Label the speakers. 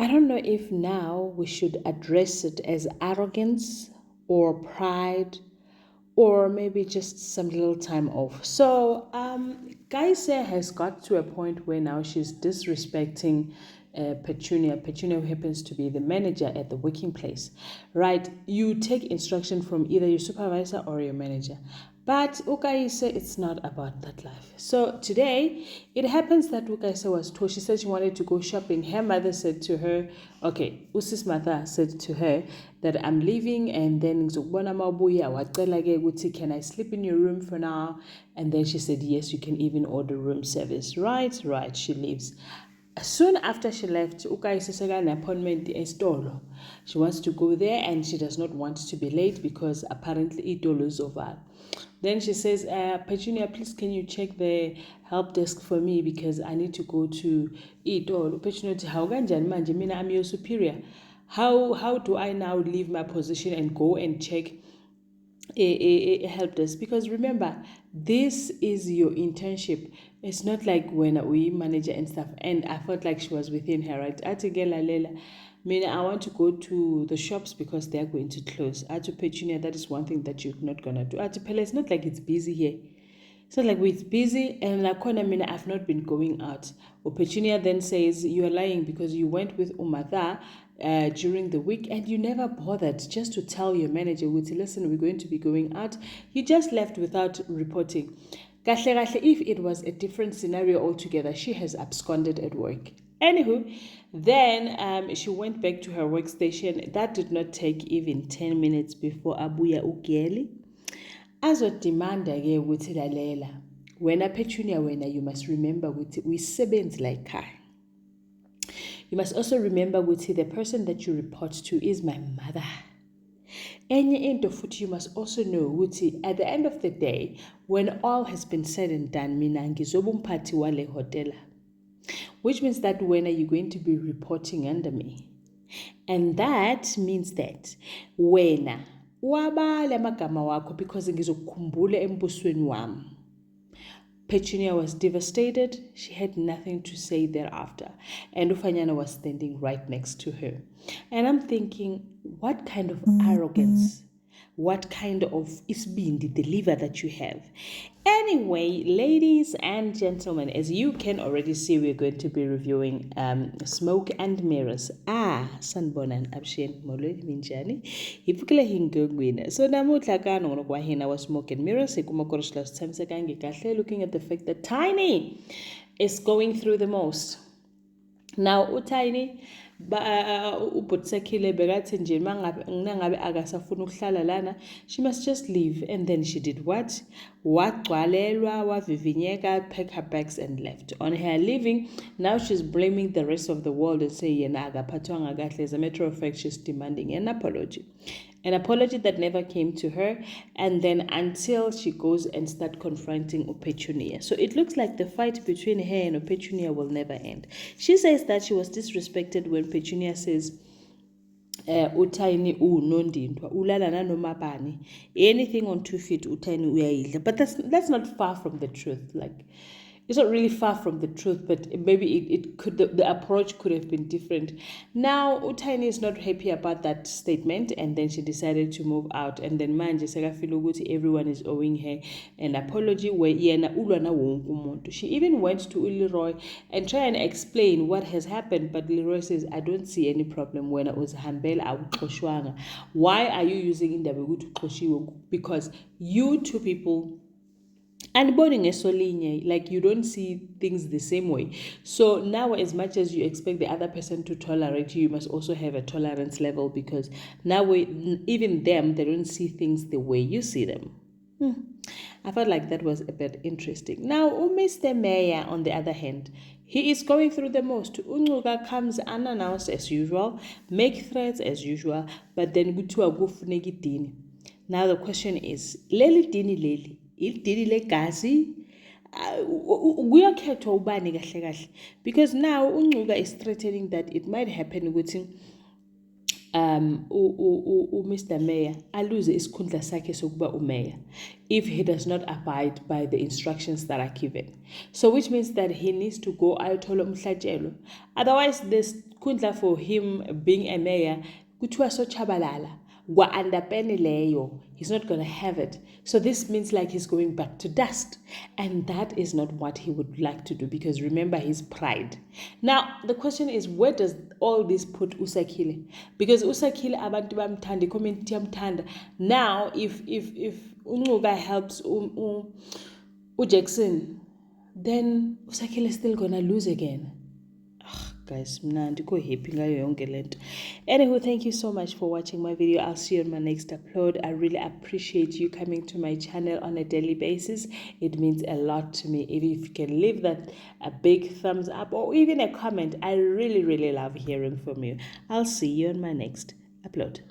Speaker 1: I don't know if now we should address it as arrogance or pride or maybe just some little time off. So, Kaise has got to a point where now she's disrespecting Petunia. Petunia happens to be the manager at the working place, right? You take instruction from either your supervisor or your manager. But Ukaise, it's not about that life. So today, it happens that Ukaise was told, she said she wanted to go shopping. Her mother said to her, okay, Usis mother said to her that I'm leaving and then can I sleep in your room for now? And then she said, yes, you can even order room service. Right, she leaves. Soon after she left, Ukaise got an appointment in Stolo. She wants to go there and she does not want to be late because apparently Itolo is over. Then she says, Petunia, please can you check the help desk for me because I need to go to Itolo. Petunia, how kanjani manje? Mina, I'm your superior. How do I now leave my position and go and check a help desk? Because remember, this is your internship. It's not like when we manager and stuff. And I felt like she was within her right. Atigela Lela. I want to go to the shops because they are going to close. Atu Petunia, that is one thing that you're not gonna do. Atu Pella, it's not like it's busy here. It's not like it's busy and I've not been going out. Or Petunia then says, you are lying because you went with Umatha during the week and you never bothered just to tell your manager, listen, we're going to be going out. You just left without reporting. If it was a different scenario altogether, she has absconded at work. Anywho, then she went back to her workstation. That did not take even 10 minutes before Abuya Ugeli. Azodimanda-ke ukuthi lalela. Wena Petunia, you must remember ukuthi uyisebenzi like her. You must also remember ukuthi the person that you report to is my mother. Enye into futhi, you must also know ukuthi at the end of the day, when all has been said and done, mina ngizoba umphathi wale hotela. Which means that when are you going to be reporting under me? And that means that wena wabale amagama wakho because ngizokukhumbula embusweni wami. Petunia was devastated. She had nothing to say thereafter. And Ufanyana was standing right next to her. And I'm thinking, what kind of arrogance, what kind of isbindi, the liver that you have. Anyway, ladies and gentlemen, as you can already see, we're going to be reviewing Smoke and Mirrors. Sanbonan Abshin Molod Minjani. Ipukile hingogwina. So namutla kano ngokwahina was Smoke and Mirrors. Ikumakorosh last time sekangi kahle, looking at the fact that Tiny is going through the most. Now uTiny ubutsekile bekathi nje mangabe akasafuna ukuhlala lana, she must just leave. And then she did what? Wagcwalelwa, wavivinyeka, pack her bags and left. On her leaving, now she's blaming the rest of the world and saying yena akaphathwanga kahle. As a matter of fact, she's demanding an apology. An apology that never came to her, and then until she goes and start confronting Petunia. So it looks like the fight between her and Petunia will never end. She says that she was disrespected when Petunia says, Utiny nondindwa ulala nanoma bani, anything on 2 feet Utiny uyayidla. But that's not far from the truth. Like, it's not really far from the truth, but maybe it could, the approach could have been different. Now, Utiny is not happy about that statement, and then she decided to move out. And then manje sekafila ukuthi everyone is owing her an apology where yena ulwa na wonke umuntu. She even went to Leroy and tried and explain what has happened, but Leroy says, I don't see any problem when uzihambela awuxoshwanga. Why are you using indaba ukuthi uxoshiwe? Because you two people and boarding a solinye, like you don't see things the same way. So now, as much as you expect the other person to tolerate you, you must also have a tolerance level, because now even them, they don't see things the way you see them. I felt like that was a bit interesting. Now, Mr. Mayor, on the other hand, he is going through the most. Uncuka comes unannounced as usual, make threats as usual, but then kuthiwa kufuneka idini. Now the question is, leli dini leli, idini legazi, kuyakhethwa ubani kahle kahle, because now Uncuka is threatening that it might happen ukuthi Mr. Mayor aluze isikhundla sakhe sokuba umayor if he does not abide by the instructions that are given. So which means that he needs to go ayothola umhlatshelo. Otherwise, this sikhundla for him being a mayor kuthiwa sochabalala. He's not going to have it. So this means like he's going back to dust. And that is not what he would like to do, because remember his pride. Now, the question is, where does all this put Usakhile? Because Usakhile abantu bamthanda, community yamthanda. Now, if Uncuka helps Jackson, then Usakhile is still going to lose again. Guys, mnandi ko happy ngayo yonke lento. Anywho, thank you so much for watching my video. I'll see you on my next upload. I really appreciate you coming to my channel on a daily basis. It means a lot to me. If you can leave that a big thumbs up or even a comment, I really love hearing from you. I'll see you on my next upload.